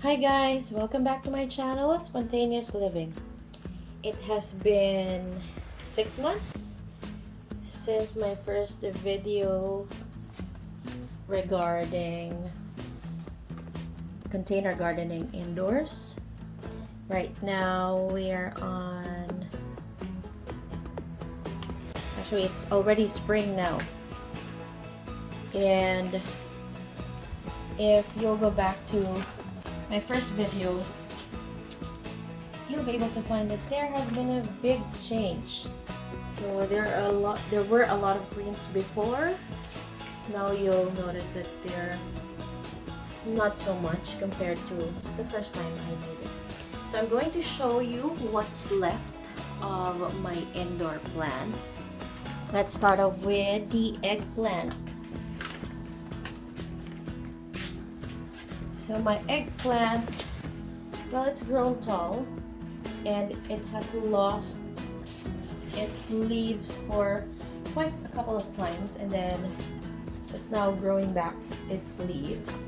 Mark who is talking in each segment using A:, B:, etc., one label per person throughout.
A: Hi guys, welcome back to my channel, Spontaneous Living. It has been 6 months since my first video regarding container gardening indoors. Right now we are on, actually it's already spring now, and if you'll go back to my first video, you'll be able to find that there has been a big change. So there were a lot of greens before. Now you'll notice that there's not so much compared to the first time I made this. So I'm going to show you what's left of my indoor plants. Let's start off with the eggplant. So my eggplant, well, it's grown tall and it has lost its leaves for quite a couple of times, and then it's now growing back its leaves.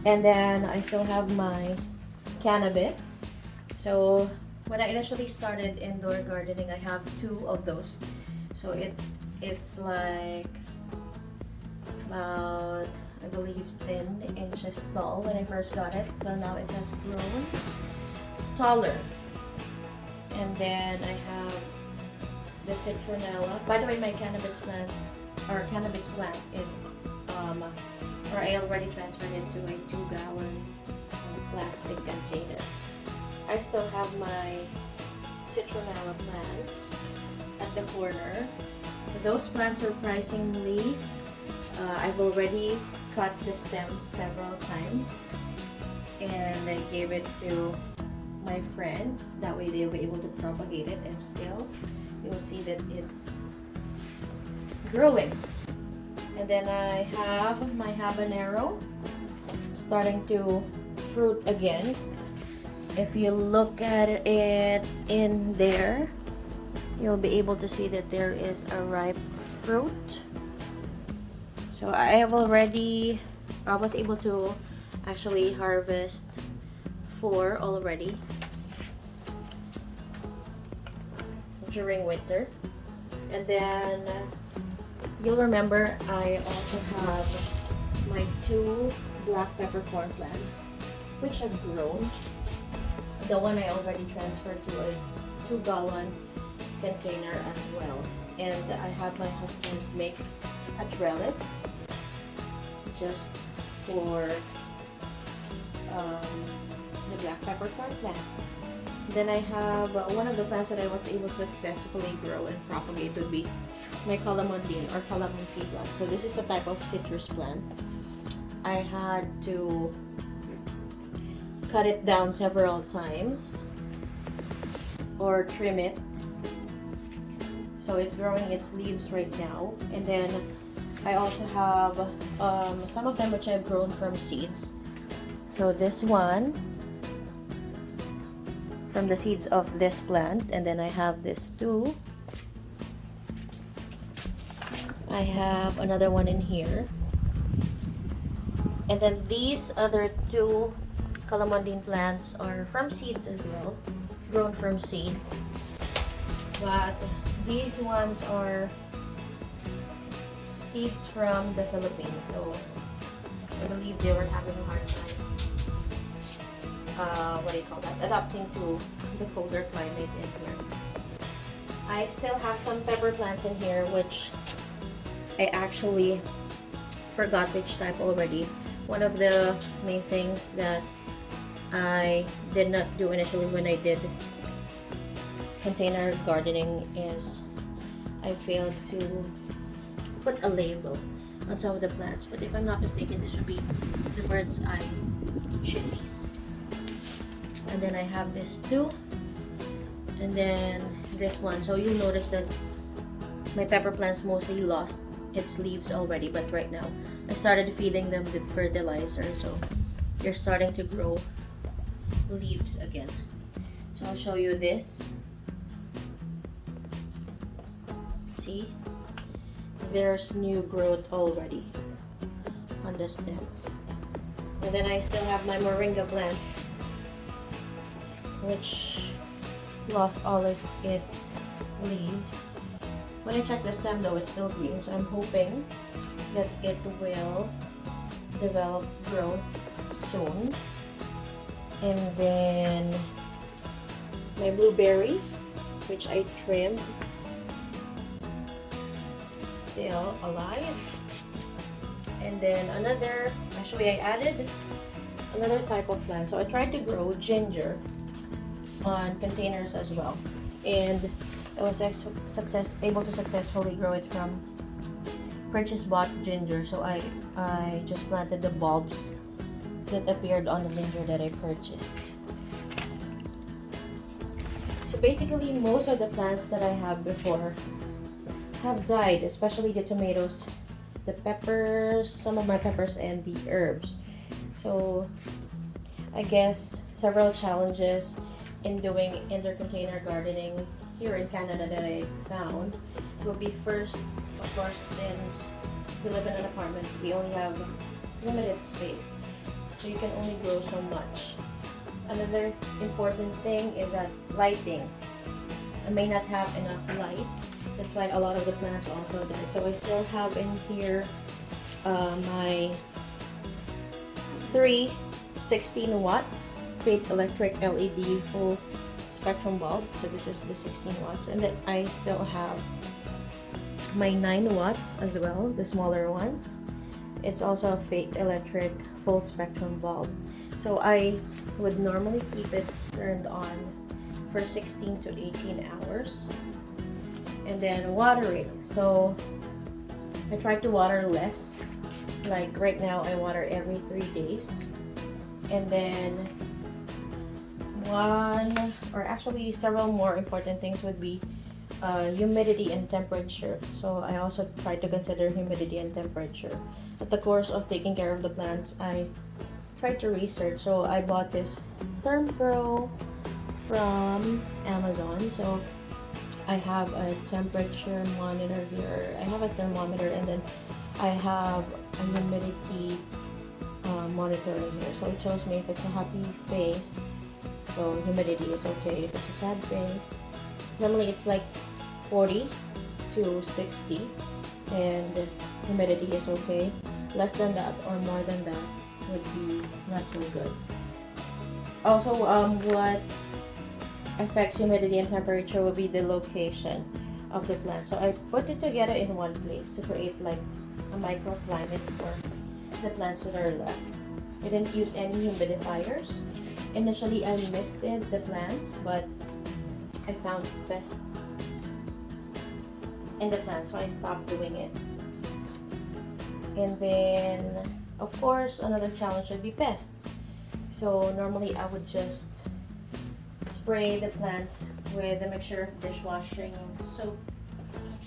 A: And then I still have my cannabis. So when I initially started indoor gardening, I have 2 of those. So it's like about, I believe, 10 inches tall when I first got it. So now it has grown taller. And then I have the citronella. By the way, my cannabis plant is or I already transferred it to a 2-gallon plastic container. I still have my citronella plants at the corner. Those plants, surprisingly, I've already cut the stems several times and I gave it to my friends. That way they'll be able to propagate it, and still you'll see that it's growing. And then I have my habanero starting to fruit again. If you look at it in there, you'll be able to see that there is a ripe fruit. So I was able to actually harvest 4 already during winter. And then you'll remember I also have my 2 black peppercorn plants, which have grown. The one I already transferred to a 2-gallon container as well. And I have my husband make a trellis just for the black peppercorn plant. Then I have one of the plants that I was able to successfully grow and propagate would be my calamondine or calamansi plant. So this is a type of citrus plant. I had to cut it down several times or trim it. So it's growing its leaves right now. And then I also have some of them which I've grown from seeds. So this one from the seeds of this plant, and then I have this 2. I have another one in here. And then these other 2 calamondine plants are from seeds as well, grown from seeds. But these ones are seeds from the Philippines, so I believe they were having a hard time adapting to the colder climate in here. I still have some pepper plants in here, which I actually forgot which type already. One of the main things that I did not do initially when I did container gardening is I failed to put a label on some of the plants. But if I'm not mistaken, this would be the bird's eye chilies. And then I have this 2, and then this one. So you'll notice that my pepper plants mostly lost its leaves already, but right now I started feeding them with fertilizer, so they're starting to grow leaves again. So I'll show you this. See, there's new growth already on the stems. And then I still have my moringa plant, which lost all of its leaves. When I check the stem though, it's still green, so I'm hoping that it will develop growth soon. And then my blueberry, which I trimmed, still alive. And then actually I added another type of plant. So I tried to grow ginger on containers as well, and I was able to successfully grow it from purchase bought ginger. So I just planted the bulbs that appeared on the ginger that I purchased. So basically most of the plants that I have before have died, especially the tomatoes, the peppers, some of my peppers, and the herbs. So I guess several challenges in doing indoor container gardening here in Canada that I found will be, first, of course, since we live in an apartment, we only have limited space, so you can only grow so much. Another important thing is that lighting. I may not have enough light. That's why a lot of the plants also died. So I still have in here my 3 16 watts Fate Electric LED full spectrum bulb. So this is the 16 watts. And then I still have my 9 watts as well, the smaller ones. It's also a Fate Electric full spectrum bulb. So I would normally keep it turned on for 16 to 18 hours. And then watering. So I try to water less. Like right now I water every 3 days. And then one, or actually several more important things would be humidity and temperature. So I also try to consider humidity and temperature. At the course of taking care of the plants, I tried to research. So I bought this ThermPro from Amazon. So I have a temperature monitor here. I have a thermometer, and then I have a humidity monitor in here. So it shows me if it's a happy face, so humidity is okay. If it's a sad face, normally it's like 40 to 60, and humidity is okay. Less than that or more than that would be not so good. Also, what affects humidity and temperature will be the location of the plant. So I put it together in one place to create like a microclimate for the plants that are left. I didn't use any humidifiers. Initially I misted the plants, but I found pests in the plants, so I stopped doing it. And then of course another challenge would be pests. So normally I would just spray the plants with a mixture of dishwashing soap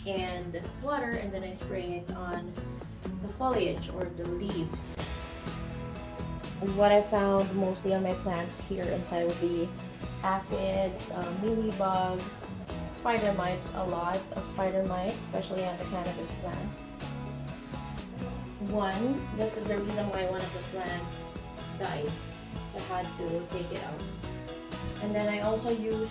A: and water, and then I spray it on the foliage or the leaves. What I found mostly on my plants here inside would be aphids, mealybugs, spider mites, a lot of spider mites, especially on the cannabis plants. That's the reason why one of the plants died. I had to take it out. And then I also use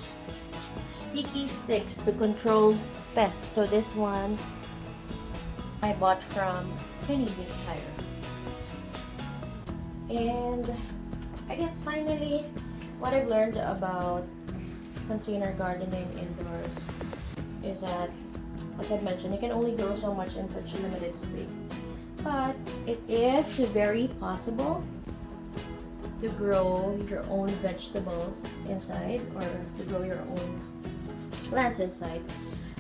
A: sticky sticks to control pests. So this one I bought from Penny Beef Tire. And I guess finally, what I've learned about container gardening indoors is that, as I've mentioned, you can only grow so much in such a limited space. But it is very possible to grow your own vegetables inside, or to grow your own plants inside,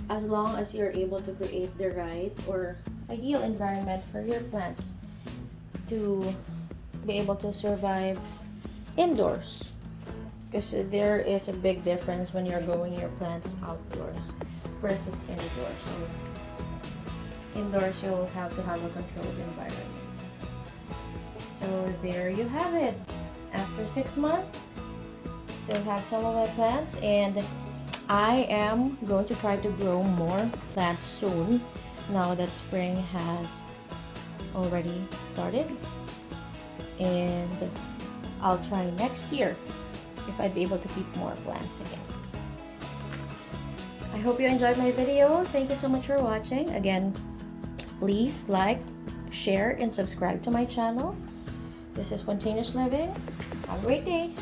A: as long as you're able to create the right or ideal environment for your plants to be able to survive indoors. Because there is a big difference when you're growing your plants outdoors versus indoors. So indoors you'll have to have a controlled environment. So there you have it. After 6 months, still have some of my plants, and I am going to try to grow more plants soon, now that spring has already started. and I'll try next year if I'd be able to keep more plants again. I hope you enjoyed my video. Thank you so much for watching. Again, please like, share, and subscribe to my channel. This is Spontaneous Living. Have a great day.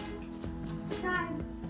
B: Subscribe.